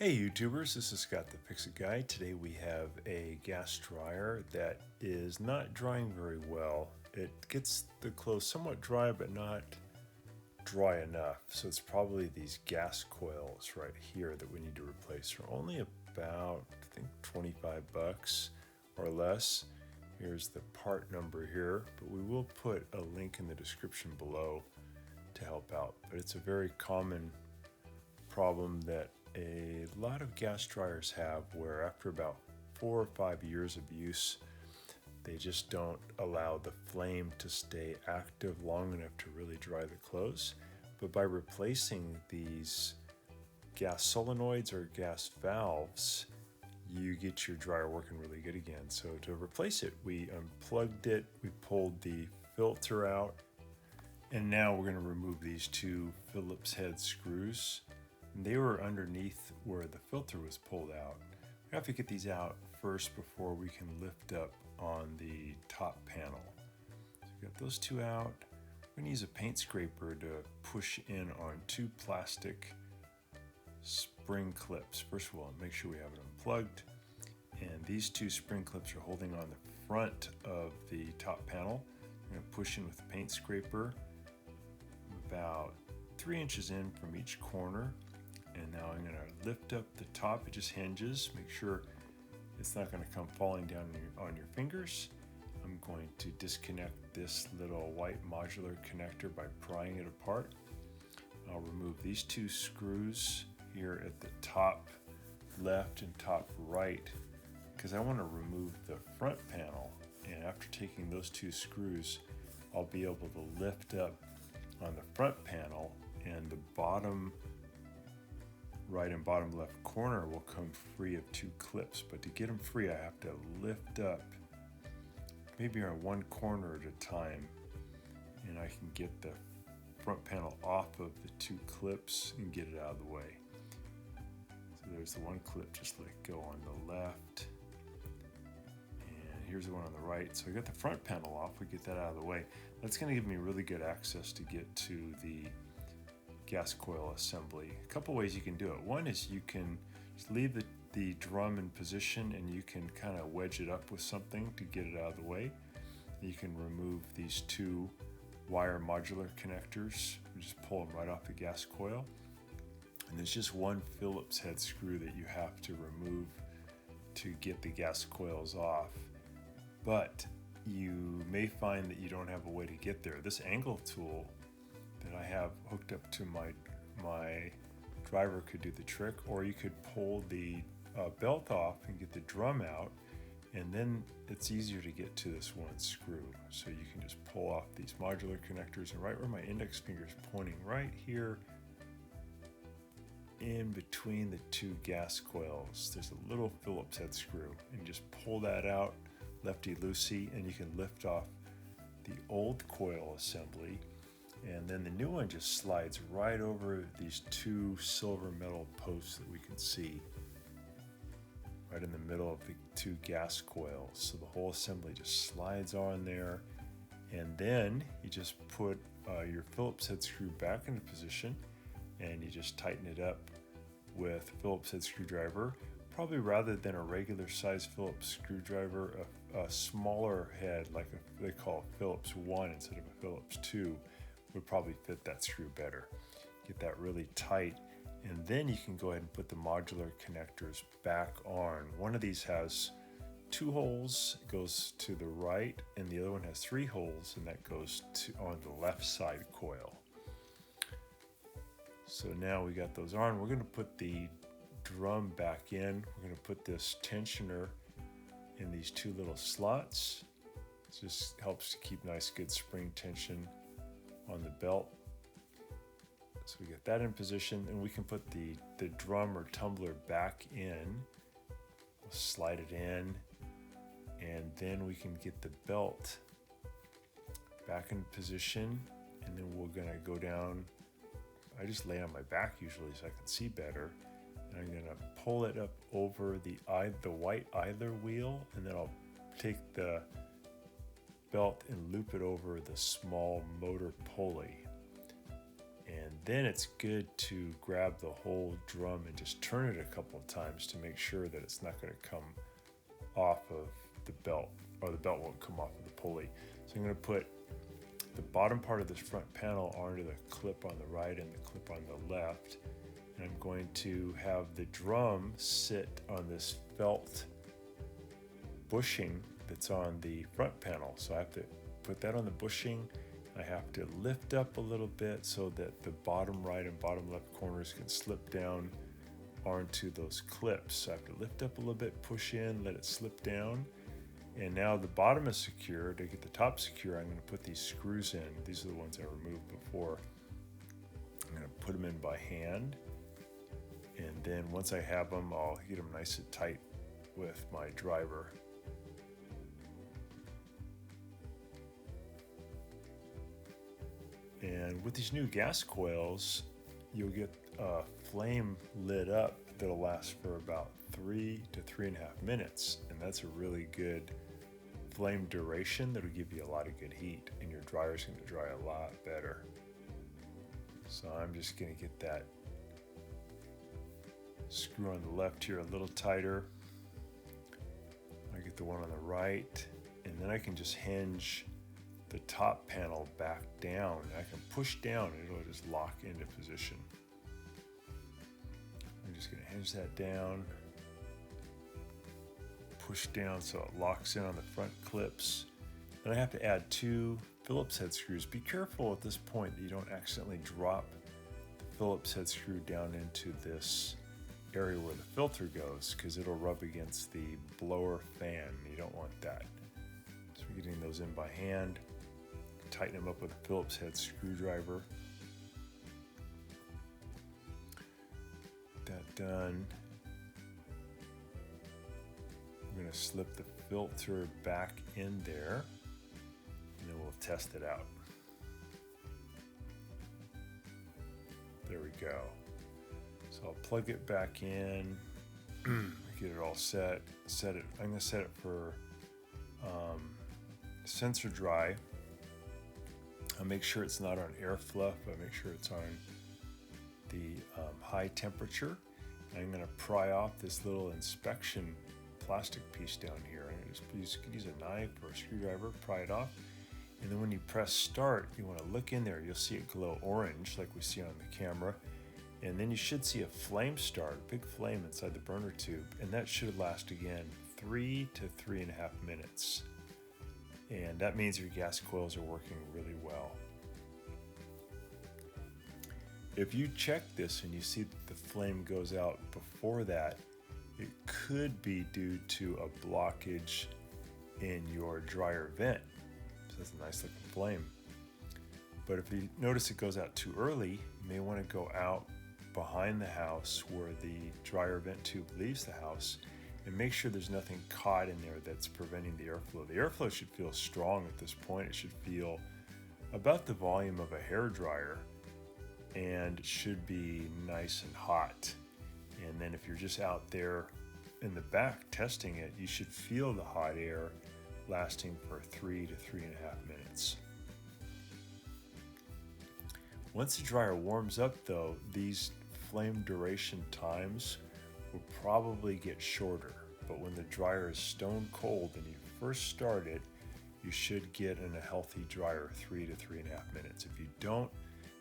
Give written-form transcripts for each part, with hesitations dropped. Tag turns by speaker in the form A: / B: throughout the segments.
A: Hey YouTubers, this is Scott the Fix-It Guy. Today we have a gas dryer that is not drying very well. It gets the clothes somewhat dry but not dry enough. So it's probably these gas coils right here that we need to replace for only about, I think, 25 bucks or less. Here's the part number here, but we will put a link in the description below to help out. But it's a very common problem that a lot of gas dryers have, where after about 4 or 5 years of use, they just don't allow the flame to stay active long enough to really dry the clothes. But by replacing these gas solenoids or gas valves, you get your dryer working really good again. So to replace it, we unplugged it, we pulled the filter out, and now we're going to remove these two Phillips head screws. They were underneath where the filter was pulled out. We have to get these out first before we can lift up on the top panel. So we got those two out. We're going to use a paint scraper to push in on two plastic spring clips. First of all, make sure we have it unplugged. And these two spring clips are holding on the front of the top panel. I'm going to push in with the paint scraper about 3 inches in from each corner. And now I'm going to lift up the top. It just hinges. Make sure it's not going to come falling down on your fingers. I'm going to disconnect this little white modular connector by prying it apart. I'll remove these two screws here at the top left and top right, because I want to remove the front panel. And after taking those two screws, I'll be able to lift up on the front panel, and the bottom right and bottom left corner will come free of two clips. But to get them free, I have to lift up maybe on one corner at a time, and I can get the front panel off of the two clips and get it out of the way. So there's the one clip, just let go on the left, and here's the one on the right. So I got the front panel off, we get that out of the way. That's going to give me really good access to get to the gas coil assembly. A couple ways you can do it. One is you can just leave the drum in position and you can kind of wedge it up with something to get it out of the way. You can remove these two wire modular connectors. You just pull them right off the gas coil. And there's just one Phillips head screw that you have to remove to get the gas coils off. But you may find that you don't have a way to get there. This angle tool that I have hooked up to my driver could do the trick, or you could pull the belt off and get the drum out, and then it's easier to get to this one screw. So you can just pull off these modular connectors, and right where my index finger is pointing, right here in between the two gas coils, there's a little Phillips head screw, and you just pull that out lefty-loosey, and you can lift off the old coil assembly. And then the new one just slides right over these two silver metal posts that we can see right in the middle of the two gas coils. So the whole assembly just slides on there. And then you just put your Phillips head screw back into position, and you just tighten it up with Phillips head screwdriver. Probably rather than a regular size Phillips screwdriver, a smaller head, like they call a Phillips 1 instead of a Phillips 2, would probably fit that screw better. Get that really tight, and then you can go ahead and put the modular connectors back on. One of these has 2 holes, it goes to the right, and the other one has 3 holes, and that goes on the left side coil. So now we got those on. We're going to put the drum back in. We're going to put this tensioner in these 2 little slots. It just helps to keep nice good spring tension on the belt. So we get that in position, and we can put the drum or tumbler back in. We'll slide it in, and then we can get the belt back in position, and then we're gonna go down. I just lay on my back usually so I can see better, and I'm gonna pull it up over the white idler wheel, and then I'll take the belt and loop it over the small motor pulley. And then it's good to grab the whole drum and just turn it a couple of times to make sure that it's not going to come off of the belt, or the belt won't come off of the pulley. So I'm going to put the bottom part of this front panel onto the clip on the right and the clip on the left. And I'm going to have the drum sit on this felt bushing that's on the front panel. So I have to put that on the bushing. I have to lift up a little bit so that the bottom right and bottom left corners can slip down onto those clips. So I have to lift up a little bit, push in, let it slip down. And now the bottom is secure. To get the top secure, I'm going to put these screws in. These are the ones I removed before. I'm going to put them in by hand. And then once I have them, I'll get them nice and tight with my driver. And with these new gas coils, you'll get a flame lit up that'll last for about 3 to 3.5 minutes. And that's a really good flame duration that'll give you a lot of good heat, and your dryer's going to dry a lot better. So I'm just going to get that screw on the left here a little tighter. I get the one on the right, and then I can just hinge the top panel back down. I can push down and it'll just lock into position. I'm just going to hinge that down, push down so it locks in on the front clips. Then I have to add 2 Phillips head screws. Be careful at this point that you don't accidentally drop the Phillips head screw down into this area where the filter goes, because it'll rub against the blower fan. You don't want that. So we're getting those in by hand. Tighten them up with a Phillips head screwdriver. That done. I'm going to slip the filter back in there, and then we'll test it out. There we go. So I'll plug it back in, get it all set. I'm going to set it for sensor dry. I'll make sure it's not on air fluff. I make sure it's on the high temperature. I'm going to pry off this little inspection plastic piece down here. I'm going to just use a knife or a screwdriver, pry it off. And then when you press start, you want to look in there. You'll see it glow orange like we see on the camera. And then you should see a flame start, a big flame inside the burner tube. And that should last again 3 to 3.5 minutes. And that means your gas coils are working really well. If you check this and you see that the flame goes out before that, it could be due to a blockage in your dryer vent. So that's a nice looking flame. But if you notice it goes out too early, you may want to go out behind the house where the dryer vent tube leaves the house and make sure there's nothing caught in there that's preventing the airflow. The airflow should feel strong at this point. It should feel about the volume of a hair dryer, and it should be nice and hot. And then if you're just out there in the back testing it, you should feel the hot air lasting for 3 to 3.5 minutes. Once the dryer warms up though, these flame duration times will probably get shorter. But when the dryer is stone cold and you first start it, you should get in a healthy dryer 3 to 3.5 minutes. If you don't,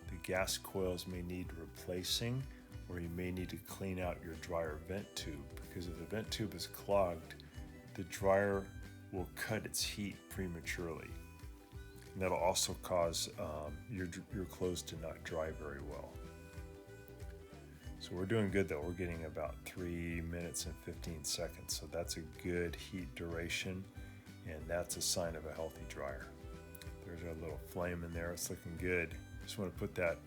A: the gas coils may need replacing, or you may need to clean out your dryer vent tube, because if the vent tube is clogged, the dryer will cut its heat prematurely. And that'll also cause your clothes to not dry very well. So we're doing good though. We're getting about 3 minutes and 15 seconds. So that's a good heat duration, and that's a sign of a healthy dryer. There's our little flame in there. It's looking good. Just want to put that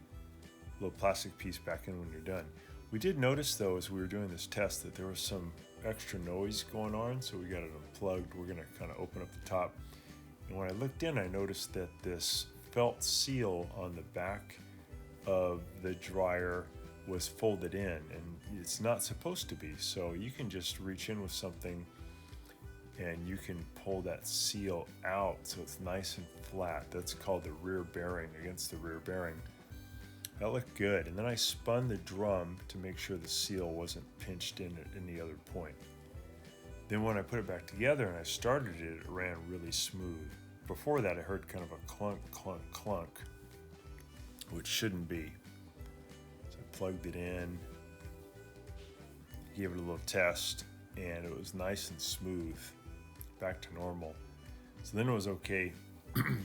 A: little plastic piece back in when you're done. We did notice though, as we were doing this test, that there was some extra noise going on. So we got it unplugged. We're going to kind of open up the top. And when I looked in, I noticed that this felt seal on the back of the dryer was folded in, and it's not supposed to be. So you can just reach in with something and you can pull that seal out so it's nice and flat. That's called the rear bearing, against the rear bearing. That looked good. And then I spun the drum to make sure the seal wasn't pinched in at any other point. Then when I put it back together and I started it, it ran really smooth. Before that, I heard kind of a clunk, clunk, clunk, which shouldn't be. So I plugged it in, gave it a little test, and it was nice and smooth, back to normal. So then it was okay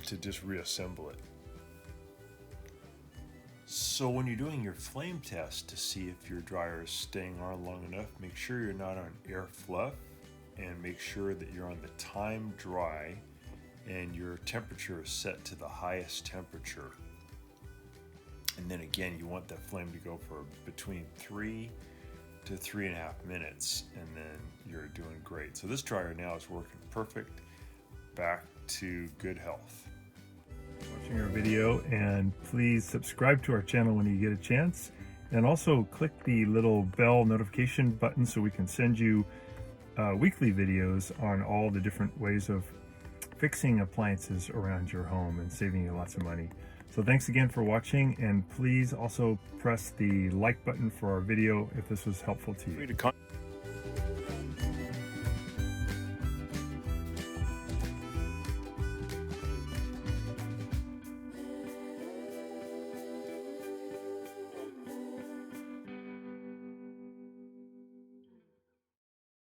A: to just reassemble it. So when you're doing your flame test to see if your dryer is staying on long enough, make sure you're not on air fluff, and make sure that you're on the time dry and your temperature is set to the highest temperature. And then again, you want that flame to go for between 3 to 3.5 minutes, and then you're doing great. So this dryer now is working perfect, back to good health. Watching our video, and please subscribe to our channel when you get a chance, and also click the little bell notification button so we can send you weekly videos on all the different ways of fixing appliances around your home and saving you lots of money. So thanks again for watching, and please also press the like button for our video if this was helpful to you.